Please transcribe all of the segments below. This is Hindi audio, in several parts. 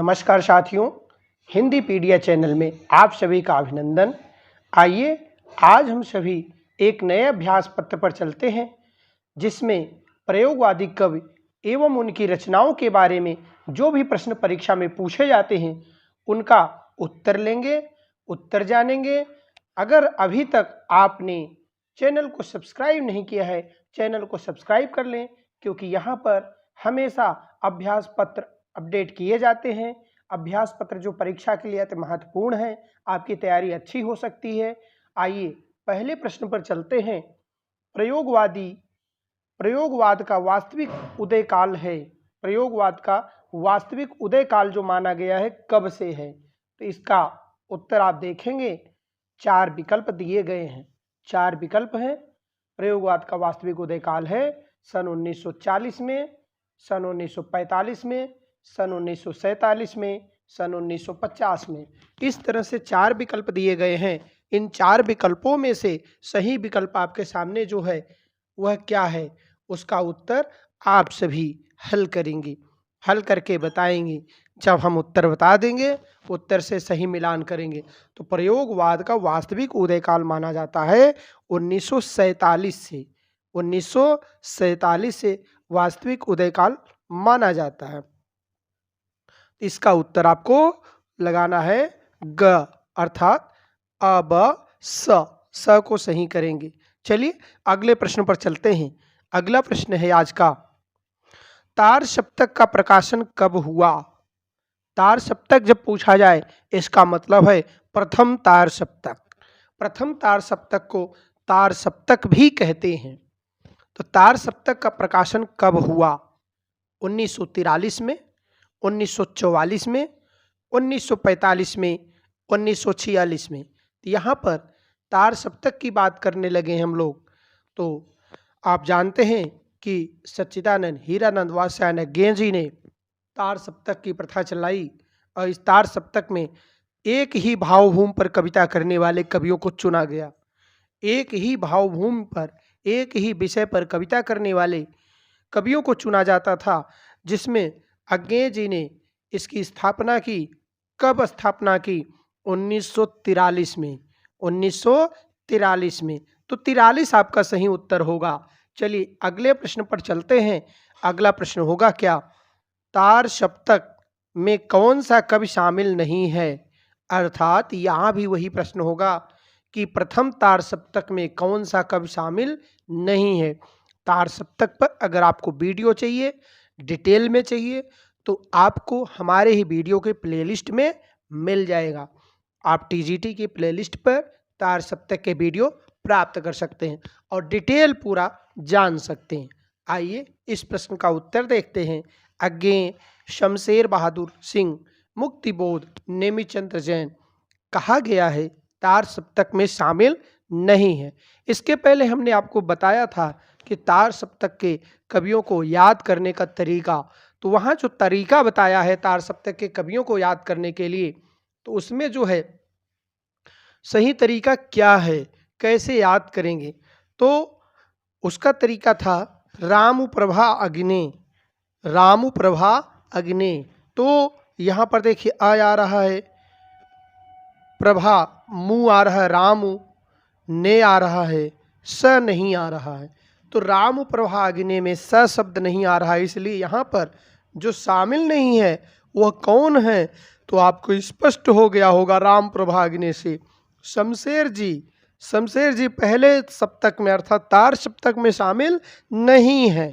नमस्कार साथियों, हिंदी पीडिया चैनल में आप सभी का अभिनंदन। आइए आज हम सभी एक नए अभ्यास पत्र पर चलते हैं जिसमें प्रयोगवादी कवि एवं उनकी रचनाओं के बारे में जो भी प्रश्न परीक्षा में पूछे जाते हैं उनका उत्तर लेंगे, उत्तर जानेंगे। अगर अभी तक आपने चैनल को सब्सक्राइब नहीं किया है, चैनल को सब्सक्राइब कर लें, क्योंकि यहाँ पर हमेशा अभ्यास पत्र अपडेट किए जाते हैं। अभ्यास पत्र जो परीक्षा के लिए अति महत्वपूर्ण है, आपकी तैयारी अच्छी हो सकती है। आइए पहले प्रश्न पर चलते हैं। प्रयोगवाद का वास्तविक उदय काल है। प्रयोगवाद का वास्तविक उदय काल जो माना गया है कब से है, तो इसका उत्तर आप देखेंगे 4 विकल्प दिए गए हैं। 4 विकल्प हैं। प्रयोगवाद का वास्तविक उदय काल है सन 1940 में, सन 1945 में, सन 1947 में, सन 1950 में। इस तरह से 4 विकल्प दिए गए हैं। इन 4 विकल्पों में से सही विकल्प आपके सामने जो है वह क्या है, उसका उत्तर आप सभी हल करेंगे, हल करके बताएंगे। जब हम उत्तर बता देंगे, उत्तर से सही मिलान करेंगे। तो प्रयोगवाद का वास्तविक उदय काल माना जाता है 1947 से। 1947 से वास्तविक उदय काल माना जाता है। इसका उत्तर आपको लगाना है ग, अर्थात अब स को सही करेंगे। चलिए अगले प्रश्न पर चलते हैं। अगला प्रश्न है आज का, तार सप्तक का प्रकाशन कब हुआ। तार सप्तक जब पूछा जाए इसका मतलब है प्रथम तार सप्तक। प्रथम तार सप्तक को तार सप्तक भी कहते हैं। तो तार सप्तक का प्रकाशन कब हुआ? 1943 में, 1944 में, 1945 में, 1946 में। तो यहाँ पर तार सप्तक की बात करने लगे हम लोग। तो आप जानते हैं कि सच्चिदानंद हीरानंद वात्स्यायन जी ने तार सप्तक की प्रथा चलाई और इस तार सप्तक में एक ही भावभूमि पर कविता करने वाले कवियों को चुना गया। एक ही भावभूमि पर, एक ही विषय पर कविता करने वाले कवियों को चुना जाता था, जिसमें अज्ञेय जी ने इसकी स्थापना की। कब स्थापना की? 1943 में। 1943 में। तो 43 आपका सही उत्तर होगा। चलिए अगले प्रश्न पर चलते हैं। अगला प्रश्न होगा क्या, तार सप्तक में कौन सा कवि शामिल नहीं है। अर्थात यहाँ भी वही प्रश्न होगा कि प्रथम तार सप्तक में कौन सा कवि शामिल नहीं है। तार सप्तक पर अगर आपको वीडियो चाहिए, डिटेल में चाहिए, तो आपको हमारे ही वीडियो के प्लेलिस्ट में मिल जाएगा। आप टीजीटी की प्लेलिस्ट पर तार सप्तक के वीडियो प्राप्त कर सकते हैं और डिटेल पूरा जान सकते हैं। आइए इस प्रश्न का उत्तर देखते हैं। अज्ञेय, शमशेर बहादुर सिंह, मुक्तिबोध, नेमिचंद्र जैन कहा गया है तार सप्तक में शामिल नहीं है। इसके पहले हमने आपको बताया था कि तार सप्तक के कवियों को याद करने का तरीका, तो वहाँ जो तरीका बताया है तार सप्तक के कवियों को याद करने के लिए, तो उसमें जो है सही तरीका क्या है, कैसे याद करेंगे, तो उसका तरीका था रामु प्रभा अग्नि। रामु प्रभा अग्नि। तो यहाँ पर देखिए आ रहा है प्रभा, मु आ रहा है रामु, ने आ रहा है, स नहीं आ रहा है। तो राम प्रभा अग्नि में स शब्द नहीं आ रहा है, इसलिए यहाँ पर जो शामिल नहीं है वह कौन है, तो आपको स्पष्ट हो गया होगा राम प्रभा अग्नि से शमशेर जी। शमशेर जी पहले सप्तक में अर्थात तार सप्तक में शामिल नहीं है।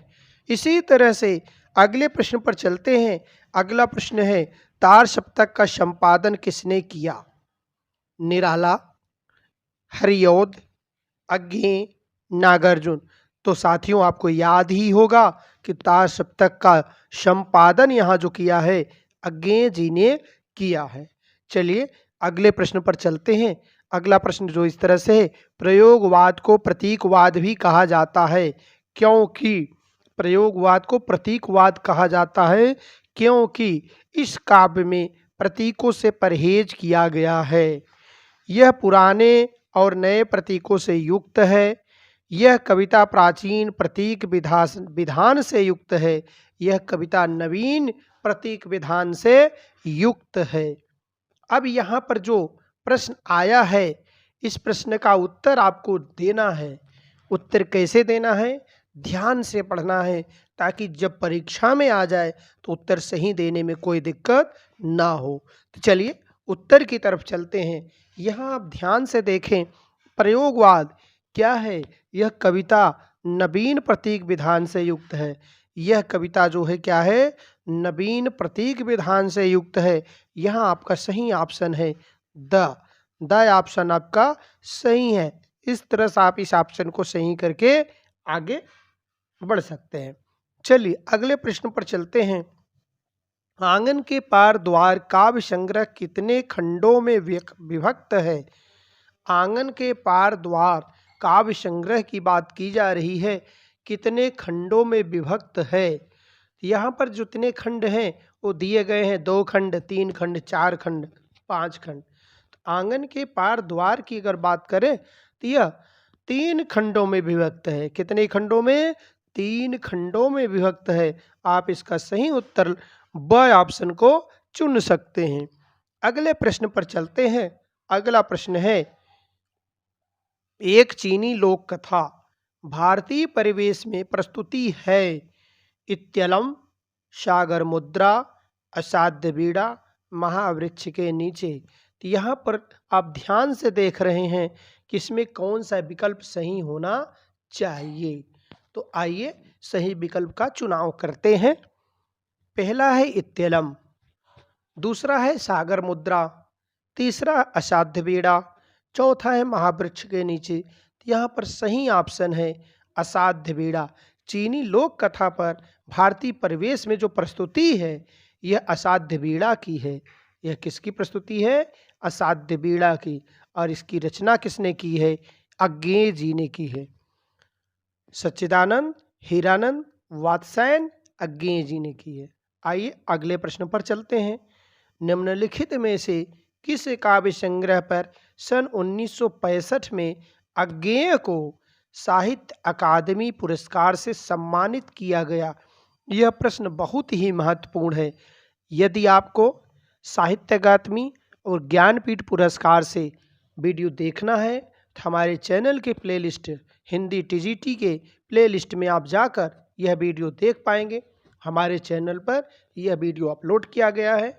इसी तरह से अगले प्रश्न पर चलते हैं। अगला प्रश्न है, तार सप्तक का संपादन किसने किया। निराला, हरिऔध, अज्ञेय, नागार्जुन। तो साथियों आपको याद ही होगा कि तार सप्तक का संपादन यहाँ जो किया है अज्ञेय जी ने किया है। चलिए अगले प्रश्न पर चलते हैं। अगला प्रश्न जो इस तरह से है, प्रयोगवाद को प्रतीकवाद भी कहा जाता है क्योंकि। प्रयोगवाद को प्रतीकवाद कहा जाता है क्योंकि इस काव्य में प्रतीकों से परहेज किया गया है। यह पुराने और नए प्रतीकों से युक्त है। यह कविता प्राचीन प्रतीक विधान से युक्त है। यह कविता नवीन प्रतीक विधान से युक्त है। अब यहाँ पर जो प्रश्न आया है, इस प्रश्न का उत्तर आपको देना है। उत्तर कैसे देना है? ध्यान से पढ़ना है, ताकि जब परीक्षा में आ जाए तो उत्तर सही देने में कोई दिक्कत ना हो। तो चलिए उत्तर की तरफ चलते हैं। यहाँ आप ध्यान से देखें, प्रयोगवाद क्या है? यह कविता नवीन प्रतीक विधान से युक्त है। यह कविता जो है क्या है? नवीन प्रतीक विधान से युक्त है। यहाँ आपका सही ऑप्शन है द ऑप्शन आपका सही है। इस तरह से आप इस ऑप्शन को सही करके आगे बढ़ सकते हैं। चलिए अगले प्रश्न पर चलते हैं। आंगन के पार द्वार काव्य संग्रह कितने खंडों में विभक्त है? आंगन के पार द्वार काव्य संग्रह की बात की जा रही है, कितने खंडों में विभक्त है? यहाँ पर जितने खंड हैं वो दिए गए हैं, 2 खंड, 3 खंड, 4 खंड, 5 खंड। तो आंगन के पार द्वार की अगर बात करें तो यह 3 खंडों में विभक्त है। कितने खंडों में? 3 खंडों में विभक्त है। आप इसका सही उत्तर ब ऑप्शन को चुन सकते हैं। अगले प्रश्न पर चलते हैं। अगला प्रश्न है, एक चीनी लोक कथा भारतीय परिवेश में प्रस्तुति है। इत्यलम, सागर मुद्रा, असाध्य बीड़ा, महावृक्ष के नीचे। तो यहाँ पर आप ध्यान से देख रहे हैं कि इसमें कौन सा विकल्प सही होना चाहिए। तो आइए सही विकल्प का चुनाव करते हैं। पहला है इत्यलम, दूसरा है सागर मुद्रा, तीसरा असाध्य बीड़ा, चौथा है महावृक्ष के नीचे। तो यहाँ पर सही ऑप्शन है असाध्य बीड़ा। चीनी लोक कथा पर भारतीय परिवेश में जो प्रस्तुति है यह असाध्य बीड़ा की है। यह किसकी प्रस्तुति है? असाध्य बीड़ा की। और इसकी रचना किसने की है? अज्ञेय जी ने की है। सच्चिदानंद, हीरानंद, वात्स्यायन, अज्ञेय जी ने की है। आइए अगले प्रश्न पर चलते हैं। निम्नलिखित में से किस काव्य संग्रह पर सन 1965 में अज्ञेय को साहित्य अकादमी पुरस्कार से सम्मानित किया गया? यह प्रश्न बहुत ही महत्वपूर्ण है। यदि आपको साहित्य अकादमी और ज्ञानपीठ पुरस्कार से वीडियो देखना है तो हमारे चैनल के प्लेलिस्ट हिंदी टीजीटी के प्लेलिस्ट में आप जाकर यह वीडियो देख पाएंगे। हमारे चैनल पर यह वीडियो अपलोड किया गया है।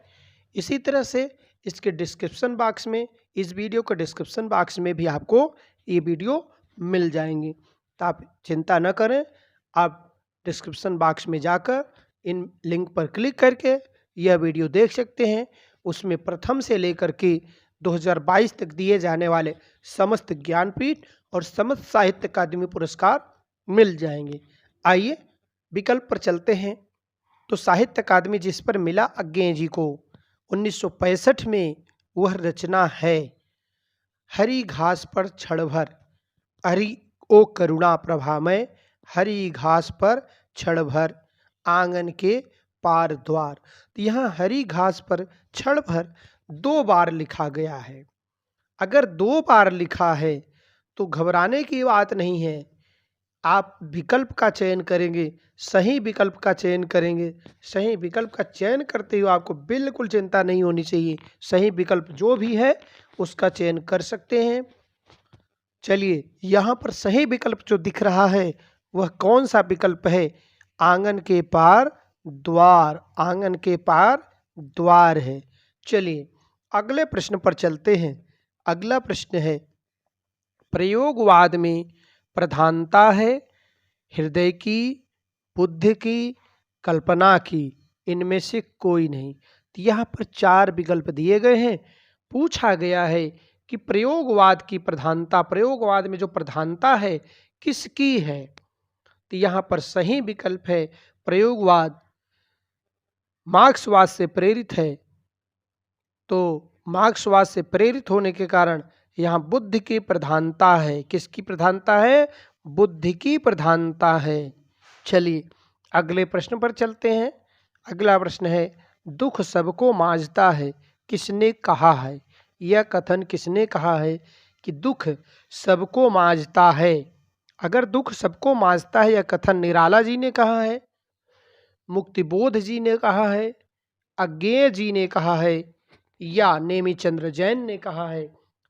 इसी तरह से इसके डिस्क्रिप्शन बॉक्स में, इस वीडियो के डिस्क्रिप्शन बॉक्स में भी आपको ये वीडियो मिल जाएंगे। तो आप चिंता न करें, आप डिस्क्रिप्शन बॉक्स में जाकर इन लिंक पर क्लिक करके यह वीडियो देख सकते हैं। उसमें प्रथम से लेकर के 2022 तक दिए जाने वाले समस्त ज्ञानपीठ और समस्त साहित्य अकादमी पुरस्कार मिल जाएंगे। आइए विकल्प पर चलते हैं। तो साहित्य अकादमी जिस पर मिला अज्ञेय जी को 1965 में, वह रचना है हरी घास पर क्षण भर, हरि ओ करुणा प्रभामय, हरी घास पर क्षण भर, आंगन के पार द्वार। तो यहाँ हरी घास पर क्षण भर 2 बार लिखा गया है। अगर 2 बार लिखा है तो घबराने की बात नहीं है। आप विकल्प का चयन करेंगे, सही विकल्प का चयन करेंगे। सही विकल्प का चयन करते हुए आपको बिल्कुल चिंता नहीं होनी चाहिए। सही विकल्प जो भी है उसका चयन कर सकते हैं। चलिए यहाँ पर सही विकल्प जो दिख रहा है वह कौन सा विकल्प है? आंगन के पार द्वार। आंगन के पार द्वार है। चलिए अगले प्रश्न पर चलते हैं। अगला प्रश्न है, प्रयोगवाद में प्रधानता है हृदय की, बुद्धि की, कल्पना की, इनमें से कोई नहीं। तो यहाँ पर 4 विकल्प दिए गए हैं। पूछा गया है कि प्रयोगवाद की प्रधानता, प्रयोगवाद में जो प्रधानता है किसकी है? तो यहाँ पर सही विकल्प है प्रयोगवाद मार्क्सवाद से प्रेरित है। तो मार्क्सवाद से प्रेरित होने के कारण यहाँ बुद्धि की प्रधानता है। किसकी प्रधानता है? बुद्धि की प्रधानता है। चलिए अगले प्रश्न पर चलते हैं। अगला प्रश्न है, दुख सबको मांझता है, किसने कहा है? यह कथन किसने कहा है कि दुख सबको मांझता है? अगर दुख सबको मांझता है, यह कथन निराला जी ने कहा है, मुक्तिबोध जी ने कहा है, अज्ञेय जी ने कहा है या नेमिचंद्र जैन ने कहा है?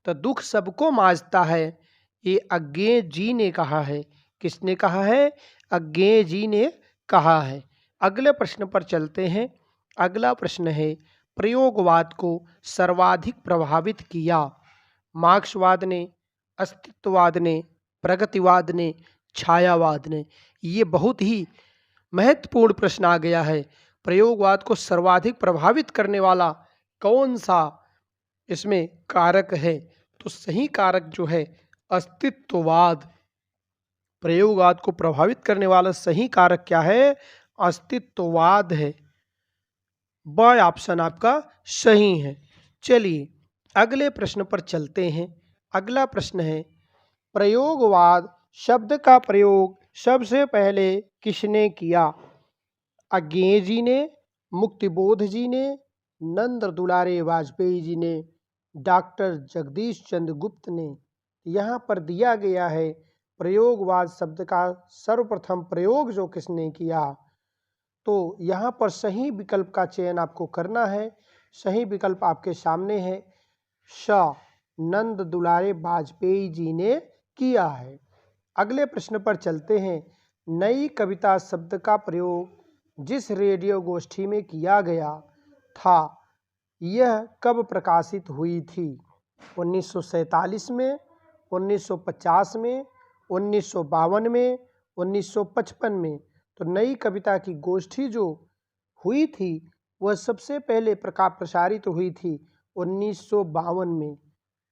तो दुख सबको मांझता है, ये अज्ञेय जी ने कहा है। किसने कहा है? अज्ञेय जी ने कहा है। अगले प्रश्न पर चलते हैं। अगला प्रश्न है, प्रयोगवाद को सर्वाधिक प्रभावित किया? मार्क्सवाद ने, अस्तित्ववाद ने, प्रगतिवाद ने, छायावाद ने? ये बहुत ही महत्वपूर्ण प्रश्न आ गया है। प्रयोगवाद को सर्वाधिक प्रभावित करने वाला कौन सा इसमें कारक है? तो सही कारक जो है अस्तित्ववाद। प्रयोगवाद को प्रभावित करने वाला सही कारक क्या है? अस्तित्ववाद है। ब ऑप्शन आपका सही है। चलिए अगले प्रश्न पर चलते हैं। अगला प्रश्न है, प्रयोगवाद शब्द का प्रयोग सबसे पहले किसने किया? अज्ञेय जी ने, मुक्तिबोध जी ने, नंद दुलारे वाजपेयी जी ने, डॉक्टर जगदीश चंद्र गुप्त ने? यहाँ पर दिया गया है प्रयोगवाद शब्द का सर्वप्रथम प्रयोग जो किसने किया? तो यहाँ पर सही विकल्प का चयन आपको करना है। सही विकल्प आपके सामने है, श नंद दुलारे वाजपेयी जी ने किया है। अगले प्रश्न पर चलते हैं। नई कविता शब्द का प्रयोग जिस रेडियो गोष्ठी में किया गया था, यह कब प्रकाशित हुई थी? 1947 में, 1950 में, 1952 में, 1955 में? तो नई कविता की गोष्ठी जो हुई थी वह सबसे पहले प्रसारित हुई थी 1952 में।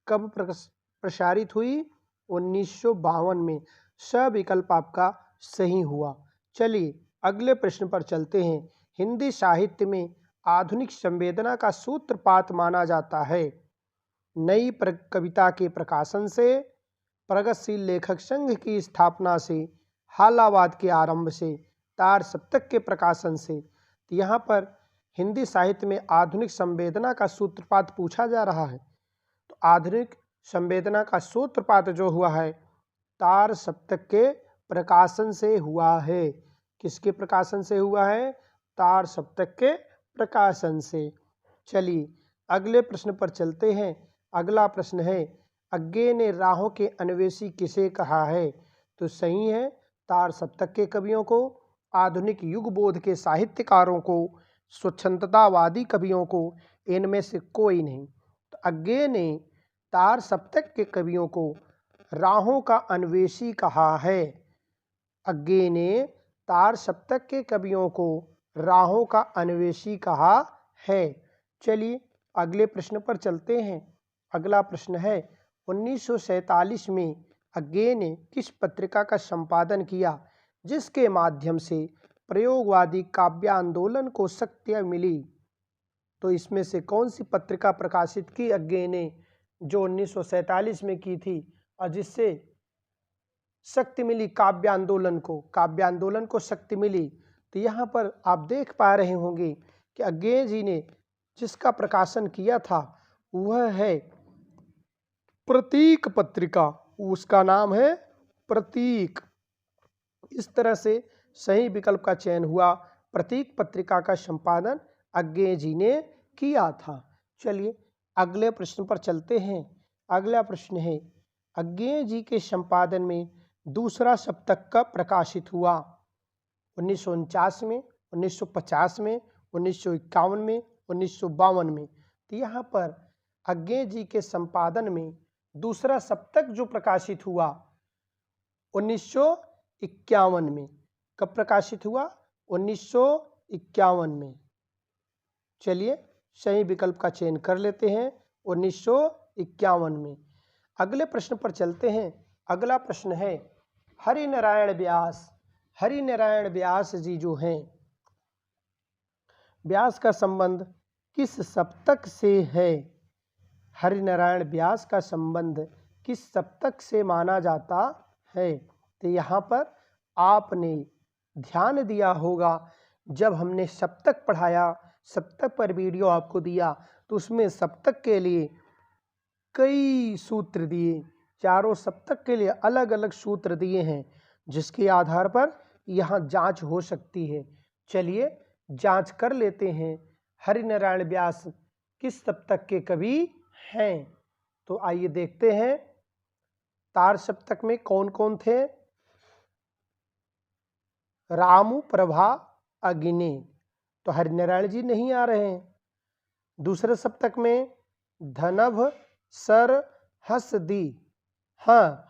कब प्रसारित हुई? 1952 में। स विकल्प आपका सही हुआ। चलिए अगले प्रश्न पर चलते हैं। हिंदी साहित्य में आधुनिक संवेदना का सूत्रपात माना जाता है? नई कविता के प्रकाशन से, प्रगतिशील लेखक संघ की स्थापना से, हालावाद के आरंभ से, तार सप्तक के प्रकाशन से? तो यहाँ पर हिंदी साहित्य में आधुनिक संवेदना का सूत्रपात पूछा जा रहा है। तो आधुनिक संवेदना का सूत्रपात जो हुआ है तार सप्तक के प्रकाशन से हुआ है। किसके प्रकाशन से हुआ है? तार सप्तक के प्रकाशन से। चलिए अगले प्रश्न पर चलते हैं। अगला प्रश्न है, अज्ञेय ने राहों के अन्वेषी किसे कहा है? तो सही है तार सप्तक के कवियों को, आधुनिक युग बोध के साहित्यकारों को, स्वच्छंदतावादी कवियों को, इनमें से कोई नहीं। तो अज्ञेय ने तार सप्तक के कवियों को राहों का अन्वेषी कहा है। अज्ञेय ने तार सप्तक के कवियों को राहों का अन्वेषी कहा है। चलिए अगले प्रश्न पर चलते हैं। अगला प्रश्न है, 1947 में अज्ञेय ने किस पत्रिका का संपादन किया जिसके माध्यम से प्रयोगवादी काव्य आंदोलन को शक्ति मिली? तो इसमें से कौन सी पत्रिका प्रकाशित की अज्ञेय ने जो 1947 में की थी और जिससे शक्ति मिली काव्य आंदोलन को शक्ति मिली? तो यहाँ पर आप देख पा रहे होंगे कि अज्ञेय जी ने जिसका प्रकाशन किया था वह है प्रतीक पत्रिका। उसका नाम है प्रतीक। इस तरह से सही विकल्प का चयन हुआ। प्रतीक पत्रिका का संपादन अज्ञेय जी ने किया था। चलिए अगले प्रश्न पर चलते हैं। अगला प्रश्न है, अज्ञेय जी के संपादन में दूसरा सप्तक कब प्रकाशित हुआ? 1949 में, 1950 में, 1951 में, 1952 में? तो यहाँ पर अज्ञेय जी के संपादन में दूसरा सप्तक जो प्रकाशित हुआ 1951 में। कब प्रकाशित हुआ? 1951 में। चलिए सही विकल्प का चयन कर लेते हैं 1951 में। अगले प्रश्न पर चलते हैं। अगला प्रश्न है, हरिनारायण व्यास जी जो हैं, व्यास का संबंध किस सप्तक से है? हरिनारायण व्यास का संबंध किस सप्तक से माना जाता है? तो यहाँ पर आपने ध्यान दिया होगा जब हमने सप्तक पढ़ाया, सप्तक पर वीडियो आपको दिया, तो उसमें सप्तक के लिए कई सूत्र दिए, चारों सप्तक के लिए अलग अलग सूत्र दिए हैं जिसके आधार पर यहाँ जांच हो सकती है। चलिए जांच कर लेते हैं। हरिनारायण व्यास किस सप्तक के कवि हैं? तो आइए देखते हैं तार सप्तक में कौन कौन थे। रामू, प्रभा, अग्नि, तो हरिनारायण जी नहीं आ रहे हैं। दूसरे सप्तक में धनभ, सर, हसदी, हाँ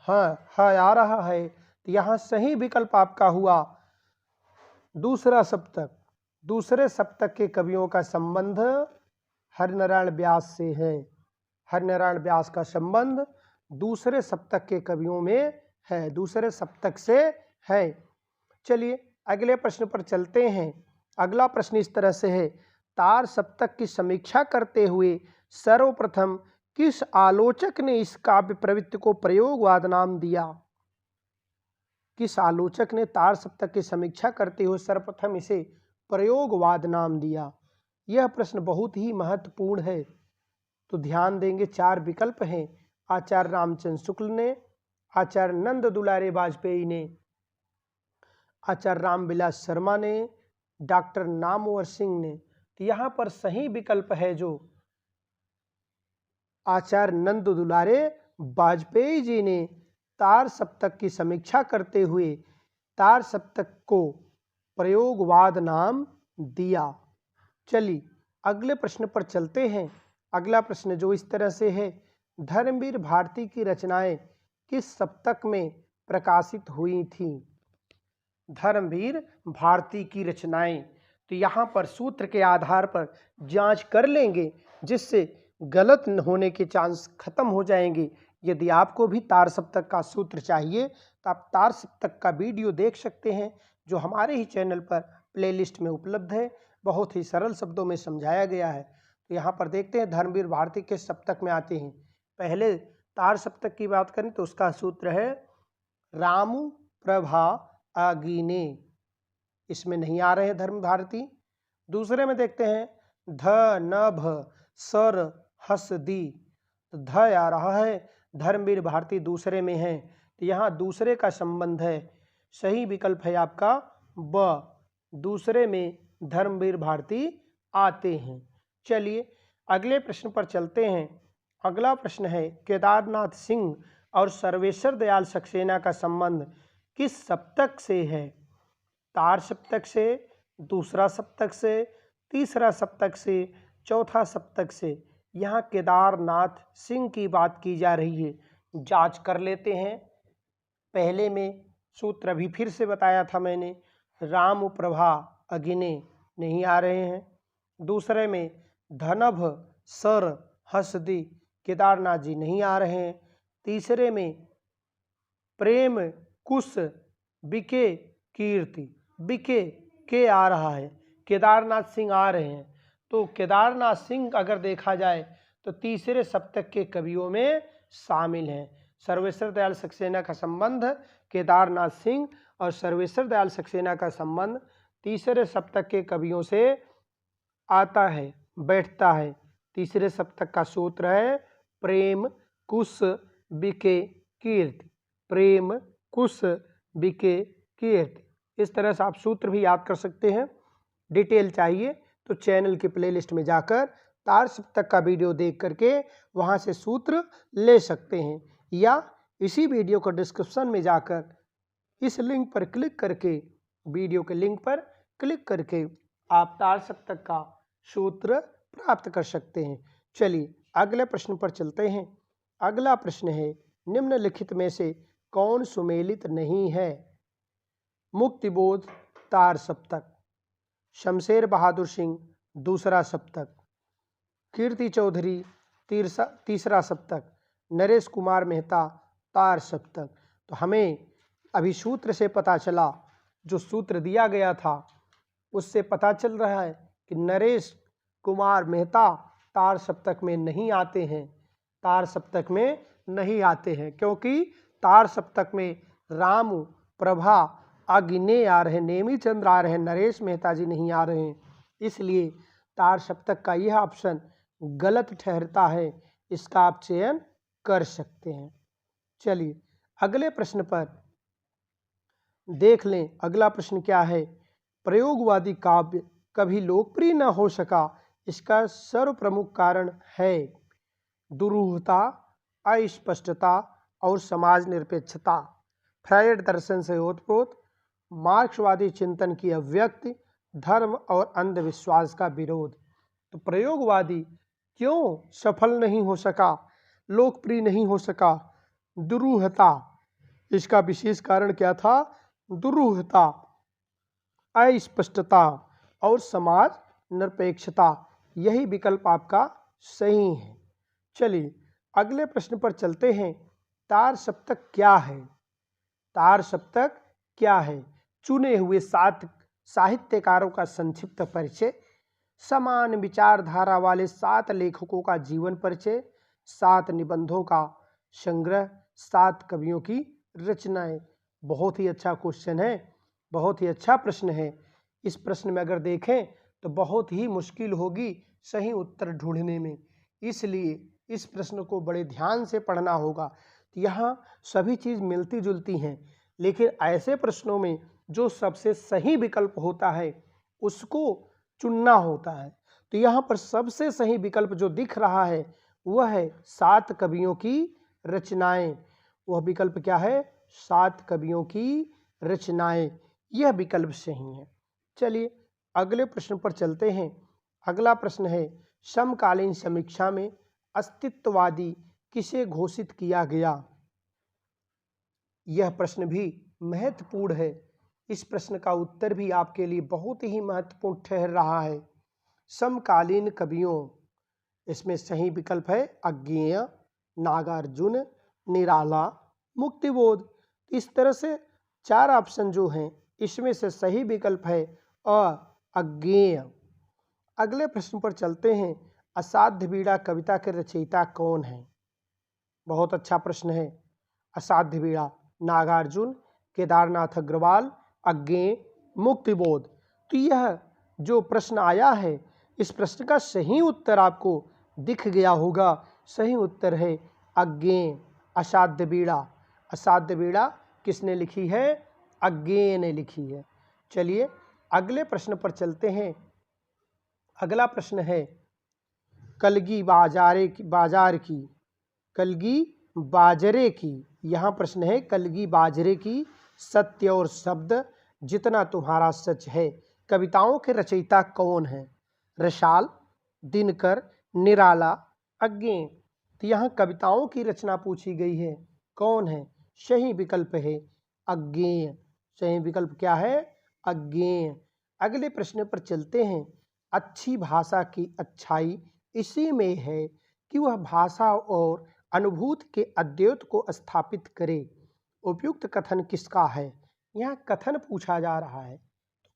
आ रहा है, तो यहाँ सही विकल्प आपका हुआ दूसरा सप्तक। दूसरे सप्तक के कवियों का संबंध हरिनारायण व्यास से है। हरिनारायण व्यास का संबंध दूसरे सप्तक के कवियों में है, दूसरे सप्तक से है। चलिए अगले प्रश्न पर चलते हैं। अगला प्रश्न इस तरह से है, तार सप्तक की समीक्षा करते हुए सर्वप्रथम किस आलोचक ने इस काव्य प्रवृत्ति को प्रयोगवाद नाम दिया? किस आलोचक ने तार सप्तक की समीक्षा करते हुए सर्वप्रथम इसे प्रयोगवाद नाम दिया? यह प्रश्न बहुत ही महत्वपूर्ण है, तो ध्यान देंगे। 4 विकल्प हैं। आचार्य रामचंद्र शुक्ल ने, आचार्य नंद दुलारे वाजपेयी ने, आचार्य रामविलास शर्मा ने, डॉक्टर नामवर सिंह ने। तो यहाँ पर सही विकल्प है जो आचार्य नंद दुलारे वाजपेयी जी ने तार सप्तक की समीक्षा करते हुए तार सप्तक को प्रयोगवाद नाम दिया। चलिए अगले प्रश्न पर चलते हैं। अगला प्रश्न जो इस तरह से है, धर्मवीर भारती की रचनाएं किस सप्तक में प्रकाशित हुई थीं? धर्मवीर भारती की रचनाएं, तो यहाँ पर सूत्र के आधार पर जांच कर लेंगे, जिससे गलत होने के चांस खत्म हो जाएंगे। यदि आपको भी तार सप्तक का सूत्र चाहिए तो आप तार सप्तक का वीडियो देख सकते हैं, जो हमारे ही चैनल पर प्लेलिस्ट में उपलब्ध है। बहुत ही सरल शब्दों में समझाया गया है। तो यहाँ पर देखते हैं धर्मवीर भारती के सप्तक में आते हैं। पहले तार सप्तक की बात करें तो उसका सूत्र है रामू, प्रभा, अग्नि, इसमें नहीं आ रहे हैं धर्म भारती। दूसरे में देखते हैं ध, नभ, सर, हसदी, तो ध आ रहा है, धर्मवीर भारती दूसरे में है, तो यहाँ दूसरे का संबंध है। सही विकल्प है आपका ब, दूसरे में धर्मवीर भारती आते हैं। चलिए अगले प्रश्न पर चलते हैं। अगला प्रश्न है, केदारनाथ सिंह और सर्वेश्वर दयाल सक्सेना का संबंध किस सप्तक से है? तार सप्तक से, दूसरा सप्तक से, तीसरा सप्तक से, चौथा सप्तक से। यहाँ केदारनाथ सिंह की बात की जा रही है, जांच कर लेते हैं। पहले में सूत्र अभी फिर से बताया था मैंने, राम, प्रभा, अग्नि नहीं आ रहे हैं। दूसरे में धनभ, सर, हसदी, केदारनाथ जी नहीं आ रहे हैं। तीसरे में प्रेम, कुश, बिके, कीर्ति, बिके के आ रहा है, केदारनाथ सिंह आ रहे हैं। तो केदारनाथ सिंह अगर देखा जाए तो तीसरे सप्तक के कवियों में शामिल हैं। सर्वेश्वर दयाल सक्सेना का संबंध केदारनाथ सिंह और सर्वेश्वर दयाल सक्सेना का संबंध तीसरे सप्तक के कवियों से आता है, बैठता है। तीसरे सप्तक का सूत्र है प्रेम, कुश, बिके, कीर्ति, प्रेम, कुश, बिके, कीर्ति। इस तरह से आप सूत्र भी याद कर सकते हैं। डिटेल चाहिए तो चैनल की प्लेलिस्ट में जाकर तार सप्तक का वीडियो देख करके वहां से सूत्र ले सकते हैं, या इसी वीडियो को डिस्क्रिप्शन में जाकर इस लिंक पर क्लिक करके, वीडियो के लिंक पर क्लिक करके आप तार सप्तक का सूत्र प्राप्त कर सकते हैं। चलिए अगले प्रश्न पर चलते हैं। अगला प्रश्न है, निम्नलिखित में से कौन सुमेलित नहीं है? मुक्तिबोध तार सप्तक, शमशेर बहादुर सिंह दूसरा सप्तक, कीर्ति चौधरी तीसरा सप्तक, नरेश कुमार मेहता तार सप्तक। तो हमें अभी सूत्र से पता चला, जो सूत्र दिया गया था उससे पता चल रहा है कि नरेश कुमार मेहता तार सप्तक में नहीं आते हैं, तार सप्तक में नहीं आते हैं, क्योंकि तार सप्तक में राम, प्रभा, अग्नि आ रहे, नेमी चंद्र आ रहे हैं, नरेश मेहता जी नहीं आ रहे हैं। इसलिए तार सप्तक का यह ऑप्शन गलत ठहरता है, इसका आप चयन कर सकते हैं। चलिए अगले प्रश्न पर देख लें। अगला प्रश्न क्या है, प्रयोगवादी काव्य कभी लोकप्रिय न हो सका, इसका सर्वप्रमुख कारण है दुरूहता, अस्पष्टता और समाज निरपेक्षता। फ्रायड दर्शन से ओतप्रोत मार्क्सवादी चिंतन की अभिव्यक्ति, धर्म और अंधविश्वास का विरोध। तो प्रयोगवादी क्यों सफल नहीं हो सका, लोकप्रिय नहीं हो सका? दुरूहता, इसका विशेष कारण क्या था? दुरूहता, अस्पष्टता और समाज निरपेक्षता। यही विकल्प आपका सही है। चलिए अगले प्रश्न पर चलते हैं। तार सप्तक क्या है? तार सप्तक क्या है? चुने हुए 7 साहित्यकारों का संक्षिप्त परिचय, समान विचारधारा वाले 7 लेखकों का जीवन परिचय, 7 निबंधों का संग्रह, 7 कवियों की रचनाएं। बहुत ही अच्छा क्वेश्चन है, बहुत ही अच्छा प्रश्न है। इस प्रश्न में अगर देखें तो बहुत ही मुश्किल होगी सही उत्तर ढूंढने में, इसलिए इस प्रश्न को बड़े ध्यान से पढ़ना होगा। यहाँ सभी चीज़ मिलती जुलती हैं, लेकिन ऐसे प्रश्नों में जो सबसे सही विकल्प होता है उसको चुनना होता है। तो यहाँ पर सबसे सही विकल्प जो दिख रहा है वह है 7 कवियों की रचनाएं। वह विकल्प क्या है? 7 कवियों की रचनाएं। यह विकल्प सही है। चलिए अगले प्रश्न पर चलते हैं। अगला प्रश्न है, समकालीन समीक्षा में अस्तित्ववादी किसे घोषित किया गया? यह प्रश्न भी महत्वपूर्ण है। इस प्रश्न का उत्तर भी आपके लिए बहुत ही महत्वपूर्ण ठहर रहा है। समकालीन कवियों, इसमें सही विकल्प है अज्ञेय, नागार्जुन, निराला, मुक्तिबोध। इस तरह से 4 ऑप्शन जो हैं इसमें से सही विकल्प है अज्ञेय। अगले प्रश्न पर चलते हैं। असाध्य बीड़ा कविता के रचयिता कौन है? बहुत अच्छा प्रश्न है। असाध्य बीड़ा, नागार्जुन, केदारनाथ अग्रवाल, अज्ञेय, मुक्तिबोध। तो यह जो प्रश्न आया है इस प्रश्न का सही उत्तर आपको दिख गया होगा। सही उत्तर है अज्ञेय, असाध्य बीड़ा। असाध्य बीड़ा किसने लिखी है? अज्ञेय ने लिखी है। चलिए अगले प्रश्न पर चलते हैं। अगला प्रश्न है कलगी बाजार की, कलगी बाजरे की। यहाँ प्रश्न है कलगी बाजरे की, सत्य और शब्द, जितना तुम्हारा सच है। कविताओं के रचयिता कौन है? रसाल, दिनकर, निराला, अज्ञेय। तो यहाँ कविताओं की रचना पूछी गई है, कौन है? सही विकल्प है अज्ञेय। सही विकल्प क्या है? अज्ञेय। अगले प्रश्न पर चलते हैं। अच्छी भाषा की अच्छाई इसी में है कि वह भाषा और अनुभूति के अद्वैत को स्थापित करे। उपयुक्त कथन किसका है? यहाँ कथन पूछा जा रहा है।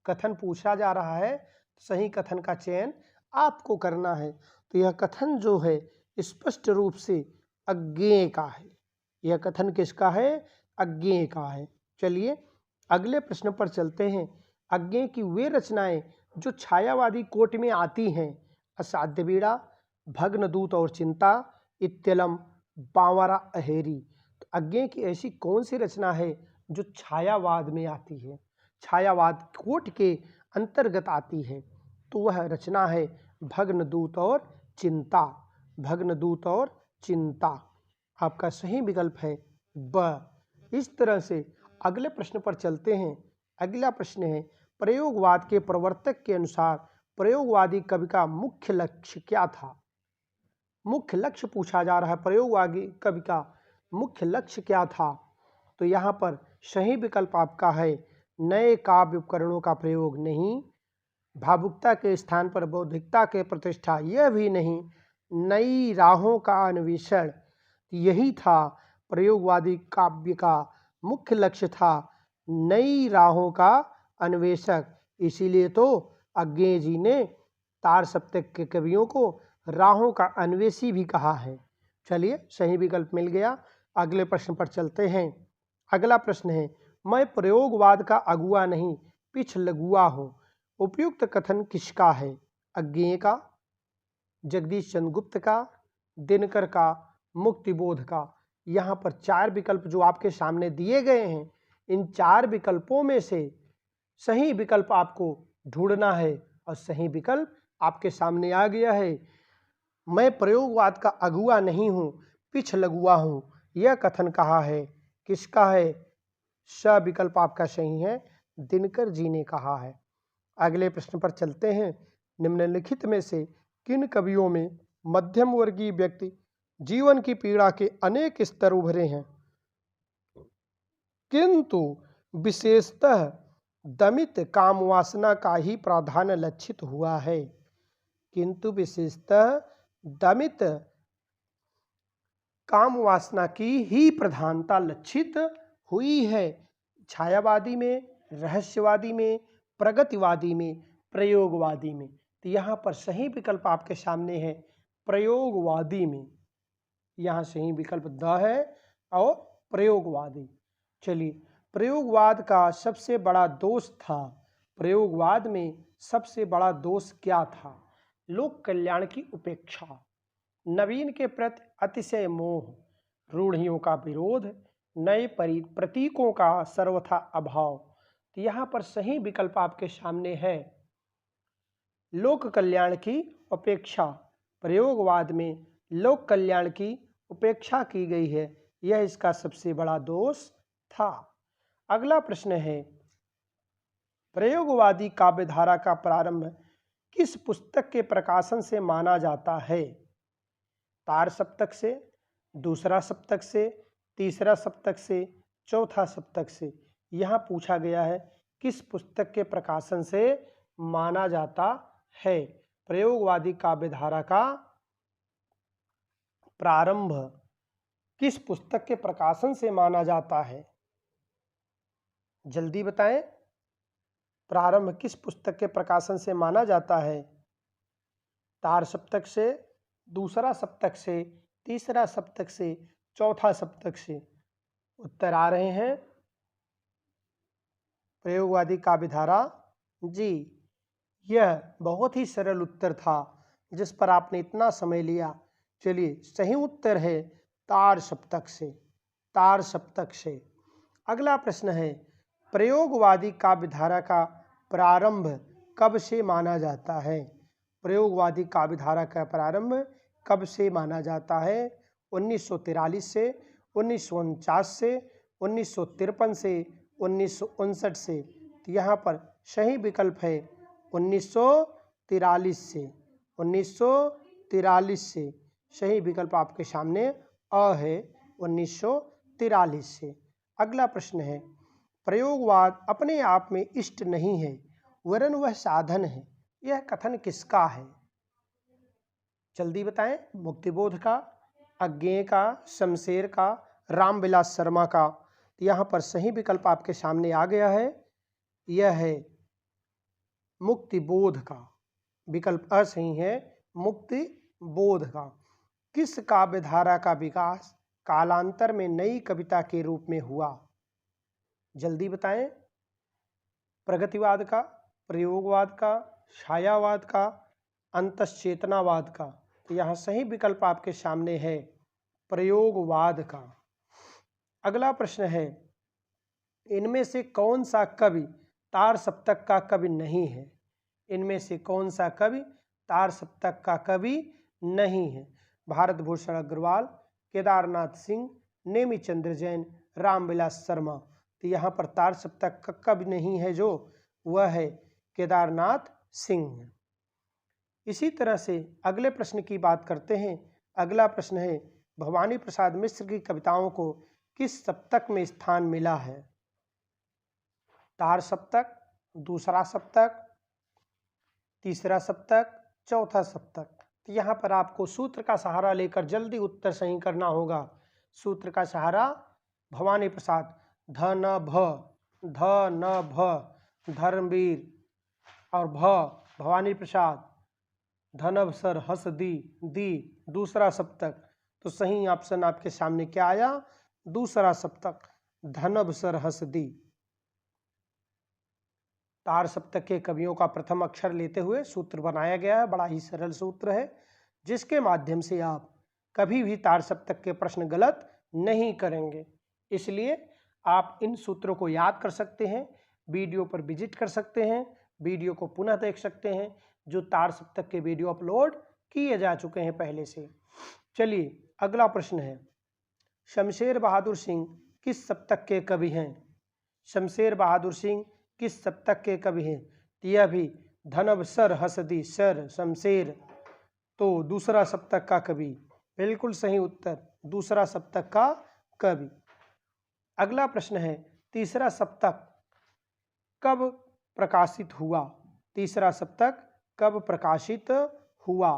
कथन पूछा जा रहा है, सही कथन का चयन आपको करना है। तो यह कथन जो है स्पष्ट रूप से अज्ञेय का है। यह कथन किसका है? अज्ञेय का है। चलिए अगले प्रश्न पर चलते हैं। अज्ञेय की वे रचनाएं जो छायावादी कोट में आती हैं, असाध्य बीड़ा, भग्नदूत और चिंता, इत्यलम, बावरा अहेरी। तो अज्ञेय की ऐसी कौन सी रचना है जो छायावाद में आती है, छायावाद कोट के अंतर्गत आती है? तो वह रचना है भग्नदूत और चिंता। भग्नदूत और चिंता आपका सही विकल्प है ब। इस तरह से अगले प्रश्न पर चलते हैं। अगला प्रश्न है प्रयोगवाद के प्रवर्तक के अनुसार प्रयोगवादी कवि का मुख्य लक्ष्य क्या था? मुख्य लक्ष्य पूछा जा रहा है, प्रयोगवादी कवि का मुख्य लक्ष्य क्या था? तो यहाँ पर सही विकल्प आपका है नए काव्य उपकरणों का प्रयोग नहीं, भावुकता के स्थान पर बौद्धिकता के प्रतिष्ठा यह भी नहीं, नई राहों का अन्वेषण यही था प्रयोगवादी काव्य का मुख्य लक्ष्य था, नई राहों का अन्वेषक। इसीलिए तो अज्ञेय जी ने तार सप्तक के कवियों को राहों का अन्वेषी भी कहा है। चलिए सही विकल्प मिल गया। अगले प्रश्न पर चलते हैं। अगला प्रश्न है मैं प्रयोगवाद का अगुआ नहीं पिछ लगुआ हूँ। उपयुक्त कथन किसका है? अज्ञेय का, जगदीश चंद्र गुप्त का, दिनकर का, मुक्तिबोध का। यहाँ पर 4 विकल्प जो आपके सामने दिए गए हैं, इन 4 विकल्पों में से सही विकल्प आपको ढूंढना है और सही विकल्प आपके सामने आ गया है। मैं प्रयोगवाद का अगुआ नहीं हूँ, पिछ लगुआ हूँ, यह कथन कहा है। किसका है? श विकल्प आपका सही है, दिनकर जी ने कहा है। अगले प्रश्न पर चलते हैं। निम्नलिखित में से किन कवियों में मध्यम वर्गीय व्यक्ति जीवन की पीड़ा के अनेक स्तर उभरे हैं, किंतु विशेषतः दमित काम वासना का ही प्राधान्य लक्षित हुआ है? किंतु विशेषतः दमित काम वासना की ही प्रधानता लक्षित हुई है। छायावादी में, रहस्यवादी में, प्रगतिवादी में, प्रयोगवादी में। तो यहाँ पर सही विकल्प आपके सामने है प्रयोगवादी में। यहाँ सही विकल्प द है और प्रयोगवादी। चलिए, प्रयोगवाद का सबसे बड़ा दोष था, प्रयोगवाद में सबसे बड़ा दोष क्या था? लोक कल्याण की उपेक्षा, नवीन के प्रति अतिशय मोह, रूढ़ियों का विरोध, नए प्रतीकों का सर्वथा अभाव। तो यहाँ पर सही विकल्प आपके सामने है लोक कल्याण की उपेक्षा। प्रयोगवाद में लोक कल्याण की उपेक्षा की गई है, यह इसका सबसे बड़ा दोष था। अगला प्रश्न है, प्रयोगवादी काव्यधारा का प्रारंभ किस पुस्तक के प्रकाशन से माना जाता है? तार सप्तक से, दूसरा सप्तक से, तीसरा सप्तक से, चौथा सप्तक से। यहाँ पूछा गया है किस पुस्तक के प्रकाशन से माना जाता है? प्रयोगवादी काव्यधारा का प्रारंभ किस पुस्तक के प्रकाशन से माना जाता है? जल्दी बताएं, प्रारंभ किस पुस्तक के प्रकाशन से माना जाता है? तार सप्तक से, दूसरा सप्तक से, तीसरा सप्तक से, चौथा सप्तक से। उत्तर आ रहे हैं प्रयोगवादी काव्यधारा। जी, यह बहुत ही सरल उत्तर था जिस पर आपने इतना समय लिया। चलिए, सही उत्तर है तार सप्तक से, तार सप्तक से। अगला प्रश्न है, प्रयोगवादी काव्यधारा का प्रारंभ कब से माना जाता है? प्रयोगवादी काव्यधारा का प्रारंभ कब से माना जाता है? 1943 से, 1949 से, 1953 से, 1959 से। तो यहाँ पर सही विकल्प है 1943 से, 1943 से। सही विकल्प आपके सामने अ है, 1943 से। अगला प्रश्न है, प्रयोगवाद अपने आप में इष्ट नहीं है वरन वह साधन है, यह कथन किसका है? जल्दी बताएं। मुक्तिबोध का, अज्ञेय का, शमशेर का, रामविलास शर्मा का। यहाँ पर सही विकल्प आपके सामने आ गया है, यह है मुक्तिबोध का। विकल्प अ सही है, मुक्तिबोध का। किस काव्यधारा का विकास कालांतर में नई कविता के रूप में हुआ? जल्दी बताएं। प्रगतिवाद का, प्रयोगवाद का, छायावाद का, अंतश्चेतनावाद का। तो यहाँ सही विकल्प आपके सामने है प्रयोगवाद का। अगला प्रश्न है, इनमें से कौन सा कवि तार सप्तक का कवि नहीं है? इनमें से कौन सा कवि तार सप्तक का कवि नहीं है? भारत भूषण अग्रवाल, केदारनाथ सिंह, नेमिचंद्र जैन, रामविलास शर्मा। तो यहाँ पर तार सप्तक का कवि नहीं है जो, वह है केदारनाथ सिंह। इसी तरह से अगले प्रश्न की बात करते हैं। अगला प्रश्न है, भवानी प्रसाद मिश्र की कविताओं को किस सप्तक में स्थान मिला है? तार सप्तक, दूसरा सप्तक, तीसरा सप्तक, चौथा सप्तक। तो यहाँ पर आपको सूत्र का सहारा लेकर जल्दी उत्तर सही करना होगा। सूत्र का सहारा, भवानी प्रसाद, ध न भ, ध न भ, धर्मवीर, और भ भवानी प्रसाद, धनव सर हस दी, दी दूसरा सप्तक। तो सही ऑप्शन आपके सामने क्या आया? दूसरा सप्तक, धनव सर हस दी। तार सप्तक के कवियों का प्रथम अक्षर लेते हुए सूत्र बनाया गया है। बड़ा ही सरल सूत्र है जिसके माध्यम से आप कभी भी तार सप्तक के प्रश्न गलत नहीं करेंगे। इसलिए आप इन सूत्रों को याद कर सकते हैं, वीडियो पर विजिट कर सकते हैं, वीडियो को पुनः देख सकते हैं। जो तार सप्तक के वीडियो अपलोड किए जा चुके हैं पहले से। चलिए अगला प्रश्न है, शमशेर बहादुर सिंह किस सप्तक के कवि हैं? शमशेर बहादुर सिंह किस सप्तक के कवि हैं? यह भी धनब सर हसदी सर शमशेर, तो दूसरा सप्तक का कवि। बिल्कुल सही उत्तर, दूसरा सप्तक का कवि। अगला प्रश्न है, तीसरा सप्तक कब प्रकाशित हुआ? तीसरा सप्तक कब प्रकाशित हुआ?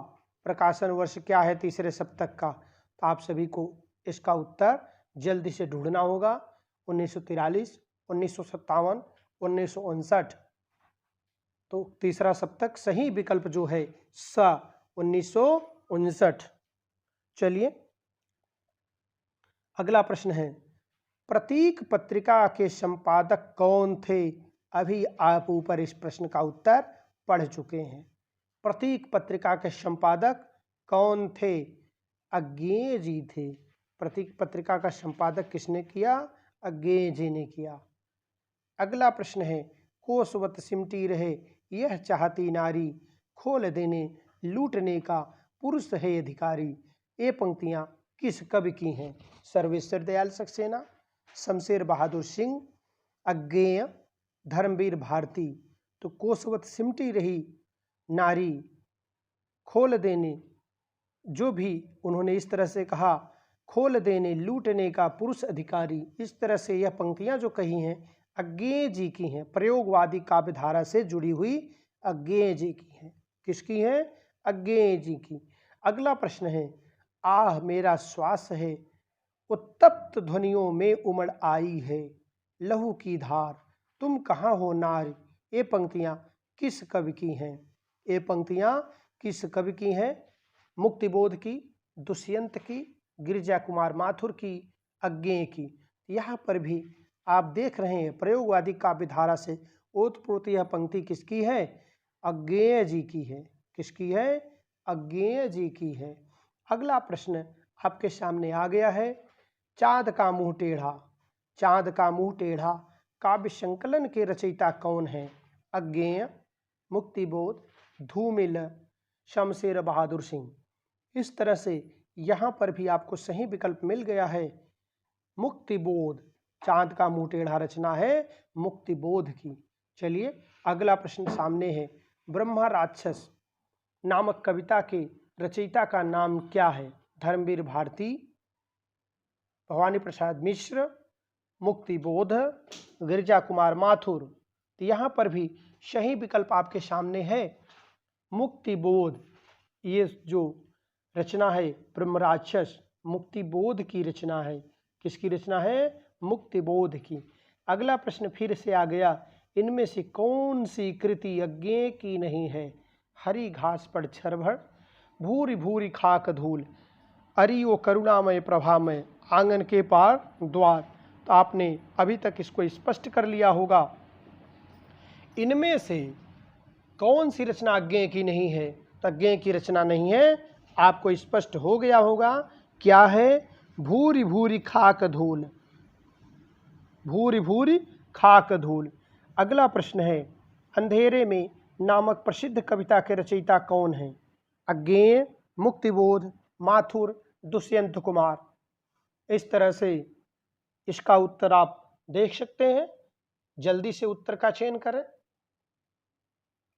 प्रकाशन वर्ष क्या है तीसरे सप्तक का? तो आप सभी को इसका उत्तर जल्दी से ढूंढना होगा। 1943, 1957, 1959। तो तीसरा सप्तक सही विकल्प जो है स 1959। चलिए अगला प्रश्न है, प्रतीक पत्रिका के संपादक कौन थे? अभी आप ऊपर इस प्रश्न का उत्तर पढ़ चुके हैं। प्रतीक पत्रिका के संपादक कौन थे? अज्ञेय जी थे। प्रतीक पत्रिका का संपादक किसने किया? अज्ञेय जी ने किया। अगला प्रश्न है, कोसवत सिमटी रहे यह चाहती नारी, खोल देने लूटने का पुरुष है अधिकारी। ये पंक्तियां किस कवि की हैं? सर्वेश्वर दयाल सक्सेना, शमशेर बहादुर सिंह, अज्ञेय, धर्मवीर भारती। तो कोसवत सिमटी रही नारी, खोल देने, जो भी उन्होंने इस तरह से कहा, खोल देने लूटने का पुरुष अधिकारी, इस तरह से यह पंक्तियां जो कही हैं अज्ञेय जी की हैं। प्रयोगवादी काव्य धारा से जुड़ी हुई अज्ञेय जी की हैं। किसकी हैं? अज्ञेय जी की। अगला प्रश्न है, आह मेरा श्वास है उत्तप्त ध्वनियों में उमड़ आई है, लहू की धार तुम कहाँ हो नारी। ये पंक्तियां किस कवि की हैं? ये पंक्तियां किस कवि की हैं? मुक्तिबोध की, दुष्यंत की, गिरिजा कुमार माथुर की, अज्ञेय की। यहाँ पर भी आप देख रहे हैं प्रयोगवादी काव्य धारा से ओतप्रोत यह पंक्ति किसकी है? अज्ञेय जी की है। किसकी है? अज्ञेय जी की है। अगला प्रश्न आपके सामने आ गया है, चाँद का मुंह टेढ़ा। चाँद का मुंह टेढ़ा काव्य संकलन के रचयिता कौन है? अज्ञेय, मुक्तिबोध, धूमिल, शमशेर बहादुर सिंह। इस तरह से यहाँ पर भी आपको सही विकल्प मिल गया है, मुक्तिबोध। चाँद का मुंह टेढ़ा रचना है मुक्तिबोध की। चलिए अगला प्रश्न सामने है, ब्रह्मा राक्षस नामक कविता के रचयिता का नाम क्या है? धर्मवीर भारती, भवानी प्रसाद मिश्र, मुक्तिबोध, गिरिजा कुमार माथुर। तो यहाँ पर भी सही विकल्प आपके सामने है मुक्तिबोध। ये जो रचना है ब्रह्म राक्षस मुक्तिबोध की रचना है। किसकी रचना है? मुक्तिबोध की। अगला प्रश्न फिर से आ गया, इनमें से कौन सी कृति अज्ञेय की नहीं है? हरी घास पर छरभर, भूरी भूरी खाक धूल, अरियो करुणामय प्रभामय, आंगन के पार द्वार। तो आपने अभी तक इसको स्पष्ट कर लिया होगा। इनमें से कौन सी रचना अज्ञेय की नहीं है? तो अज्ञेय की रचना नहीं है, आपको स्पष्ट हो गया होगा। क्या है? भूरी भूरी खाक धूल। भूरी भूरी खाक धूल। अगला प्रश्न है, अंधेरे में नामक प्रसिद्ध कविता के रचयिता कौन है? अज्ञेय, मुक्तिबोध, माथुर, दुष्यंत कुमार। इस तरह से इसका उत्तर आप देख सकते हैं। जल्दी से उत्तर का चयन करें।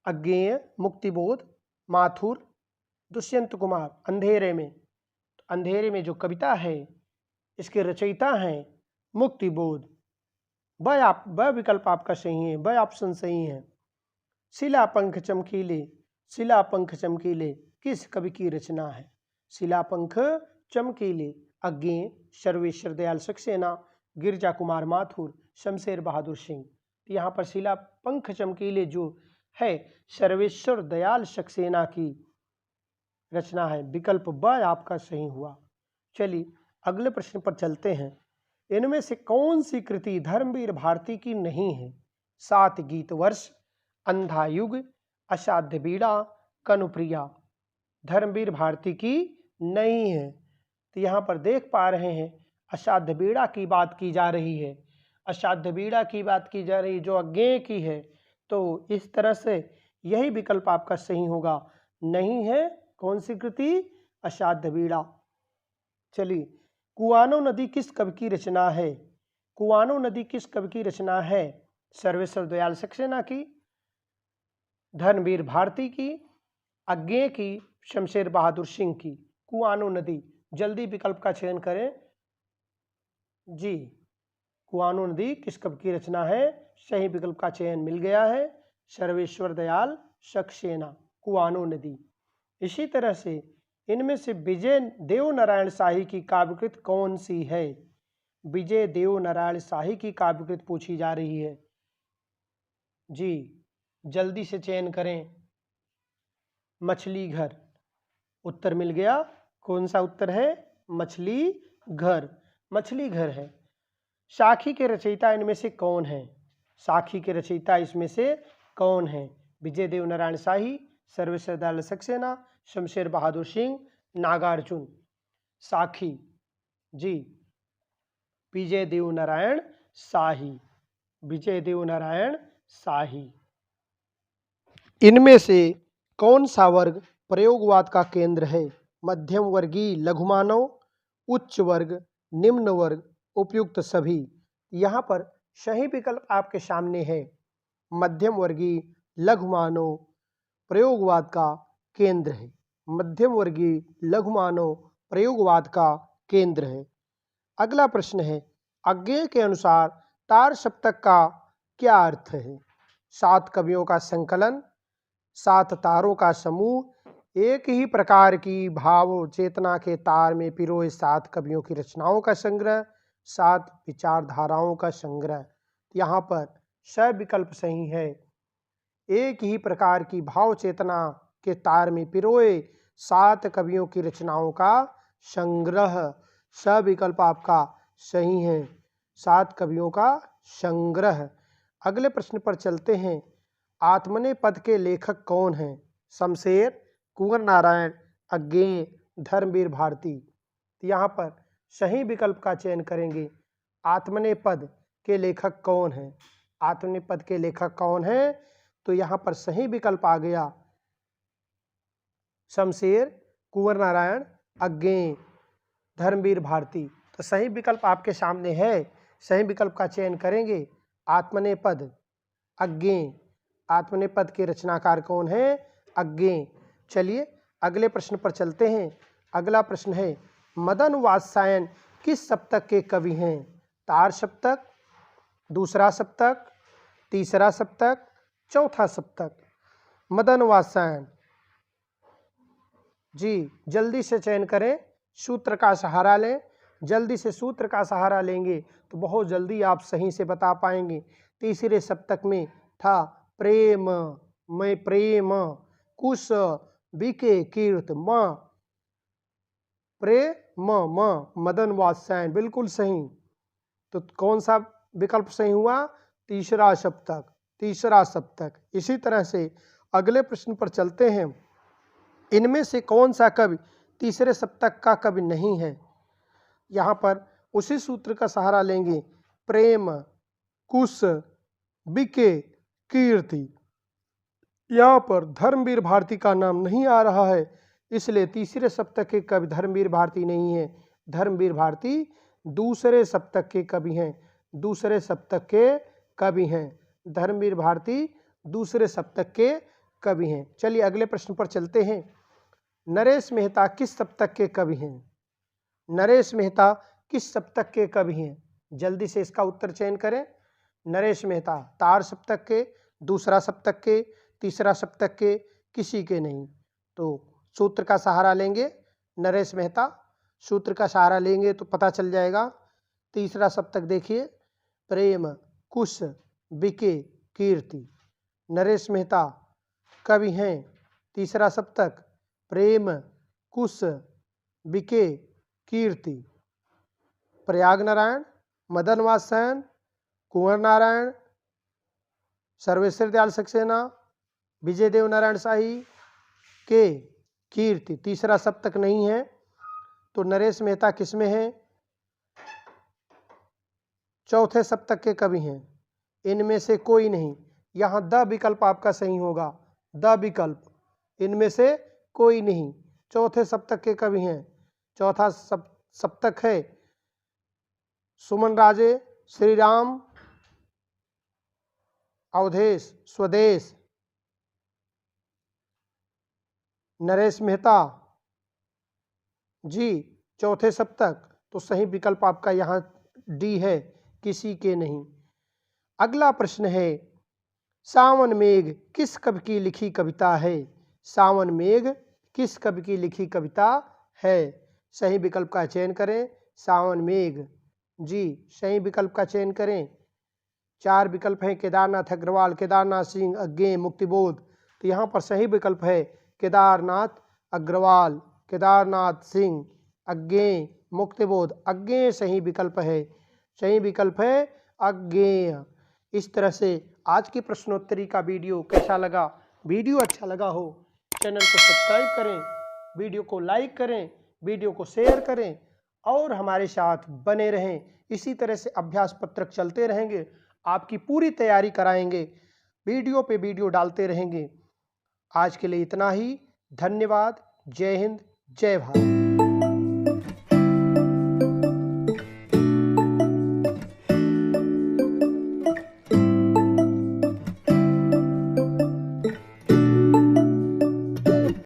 अज्ञेय, मुक्तिबोध, माथुर, दुष्यंत कुमार। अंधेरे में, अंधेरे में जो कविता है इसके रचयिता हैं मुक्तिबोध। वह विकल्प आपका सही है, वह ऑप्शन सही है। शिला पंख चमकीले, शिला पंख चमकीले किस कवि की रचना है? शिला पंख चमकीले अज्ञेय, सर्वेश्वर दयाल सक्सेना, गिरिजा कुमार माथुर, शमशेर बहादुर सिंह। यहाँ पर शिला पंख चमकीले जो है सर्वेश्वर दयाल सक्सेना की रचना है। विकल्प ब आपका सही हुआ। चलिए अगले प्रश्न पर चलते हैं, इनमें से कौन सी कृति धर्मवीर भारती की नहीं है? 7 गीत वर्ष, अंधा युग, असाध्य बीड़ा, कनुप्रिया। धर्मवीर भारती की नहीं है। तो यहाँ पर देख पा रहे हैं असाध्य बीड़ा की बात की जा रही है। असाध्य बीड़ा की बात की जा रही जो अज्ञेय की है। तो इस तरह से यही विकल्प आपका सही होगा। नहीं है कौन सी कृति? असाध्य वीणा। चलिए, कुआनो नदी किस कवि की रचना है? कुआनो नदी किस कवि की रचना है? सर्वेश्वर दयाल सक्सेना की, धर्मवीर भारती की, अज्ञेय की, शमशेर बहादुर सिंह की। कुआनो नदी, जल्दी विकल्प का चयन करें जी। कुआनो नदी किस कवि की रचना है? सही विकल्प का चयन मिल गया है, सर्वेश्वर दयाल सक्सेना, कुआनो नदी। इसी तरह से इनमें से विजय देव नारायण शाही की काव्यकृत कौन सी है? विजय देव नारायण शाही की काव्यकृत पूछी जा रही है जी, जल्दी से चयन करें। मछली घर, उत्तर मिल गया। कौन सा उत्तर है? मछली घर, मछली घर है। साखी के रचयिता इनमें से कौन है? साखी के रचयिता इसमें से कौन है? विजय देव नारायण शाही, सर्वेश्वर दयाल सक्सेना, शमशेर बहादुर सिंह, नागार्जुन। साखी जी, विजय देव नारायण शाही, विजय देव नारायण शाही। इनमें से कौन सा वर्ग प्रयोगवाद का केंद्र है? मध्यम वर्गीय लघुमानव, उच्च वर्ग, निम्न वर्ग, उपयुक्त सभी। यहाँ पर सही विकल्प आपके सामने है। मध्यम वर्गीय लघुमानव प्रयोगवाद का केंद्र है। मध्यम वर्गीय लघुमानव प्रयोगवाद का केंद्र है। अगला प्रश्न है, अज्ञेय के अनुसार तार सप्तक का क्या अर्थ है? 7 कवियों का संकलन, 7 तारों का समूह, एक ही प्रकार की भाव चेतना के तार में पिरोए 7 कवियों की रचनाओं का संग्रह, 7 विचारधाराओं का संग्रह। यहाँ पर स विकल्प सही है। एक ही प्रकार की भाव चेतना के तार में पिरोए 7 कवियों की रचनाओं का संग्रह, स विकल्प आपका सही है, 7 कवियों का संग्रह। अगले प्रश्न पर चलते हैं। आत्मनेय पद के लेखक कौन हैं? शमशेर, कुंवर नारायण, अज्ञेय, धर्मवीर भारती। यहाँ पर सही विकल्प का चयन करेंगे। आत्मनेय पद के लेखक कौन हैं? आत्मनेय पद के लेखक कौन हैं? तो यहाँ पर सही विकल्प आ गया शमशेर, कुंवर नारायण, अज्ञेय, धर्मवीर भारती। तो सही विकल्प आपके सामने है, सही विकल्प का चयन करेंगे। आत्मनेय पद, अज्ञेय। आत्मनेय पद के रचनाकार कौन है? अज्ञेय। चलिए अगले प्रश्न पर चलते हैं। अगला प्रश्न है, मदन वात्स्यायन किस सप्तक के कवि हैं? तार सप्तक, दूसरा सप्तक, तीसरा सप्तक, चौथा सप्तक। मदन वात्स्यायन जी, जल्दी से चयन करें, सूत्र का सहारा लें। जल्दी से सूत्र का सहारा लेंगे तो बहुत जल्दी आप सही से बता पाएंगे। तीसरे सप्तक में था प्रेम, मैं प्रेम, कुश, बिके, कीर्त, म, प्रेम, म, मदन वात्स्यायन, बिल्कुल सही। तो कौन सा विकल्प सही हुआ? तीसरा सप्तक, तीसरा सप्तक। इसी तरह से अगले प्रश्न पर चलते हैं। इनमें से कौन सा कवि तीसरे सप्तक का कवि नहीं है? यहाँ पर उसी सूत्र का सहारा लेंगे। प्रेम, कुश, बिके, कीर्ति। यहाँ पर धर्मवीर भारती का नाम नहीं आ रहा है, इसलिए तीसरे सप्तक के कवि धर्मवीर भारती नहीं है। धर्मवीर भारती दूसरे सप्तक के कवि हैं, दूसरे सप्तक के कवि हैं। धर्मवीर भारती दूसरे सप्तक के कवि हैं। चलिए अगले प्रश्न पर चलते हैं। नरेश मेहता किस सप्तक के कवि हैं? नरेश मेहता किस सप्तक के कवि हैं? जल्दी से इसका उत्तर चयन करें। नरेश मेहता तार सप्तक के, दूसरा सप्तक के, तीसरा सप्तक के, किसी के नहीं। तो सूत्र का सहारा लेंगे। नरेश मेहता सूत्र का सहारा लेंगे तो पता चल जाएगा। तीसरा सप्तक देखिए, प्रेम, कुश, बिके, कीर्ति। नरेश मेहता कवि हैं। तीसरा सप्तक प्रेम, कुश, बिके, कीर्ति। प्रयाग नारायण, मदन वात्स्यायन, कुंवर नारायण, सर्वेश्वर दयाल सक्सेना, विजय देव नारायण शाही के, कीर्ति। तीसरा सप्तक नहीं है तो नरेश मेहता किसमें है? चौथे सप्तक के कवि हैं। इनमें से कोई नहीं। यहाँ द विकल्प आपका सही होगा। द विकल्प, इनमें से कोई नहीं। चौथे सप्तक के कवि हैं। चौथा सप्तक है सुमन राजे, श्री राम, अवधेश, स्वदेश, नरेश मेहता जी, चौथे सप्तक। तो सही विकल्प आपका यहाँ डी है, किसी के नहीं। अगला प्रश्न है, सावन मेघ किस कवि की लिखी कविता है? सावन मेघ किस कवि की लिखी कविता है? सही विकल्प का चयन करें। सावन मेघ जी, सही विकल्प का चयन करें। 4 विकल्प हैं, केदारनाथ अग्रवाल, केदारनाथ सिंह, अज्ञे, मुक्तिबोध। तो यहाँ पर सही विकल्प है केदारनाथ अग्रवाल, केदारनाथ सिंह, अज्ञेय, मुक्तिबोध। अज्ञेय सही विकल्प है। सही विकल्प है अज्ञेय। इस तरह से आज की प्रश्नोत्तरी का वीडियो कैसा लगा? वीडियो अच्छा लगा हो चैनल को सब्सक्राइब करें, वीडियो को लाइक करें, वीडियो को शेयर करें और हमारे साथ बने रहें। इसी तरह से अभ्यास पत्रक चलते रहेंगे, आपकी पूरी तैयारी कराएंगे, वीडियो पे वीडियो डालते रहेंगे। आज के लिए इतना ही। धन्यवाद। जय हिंद, जय भारत।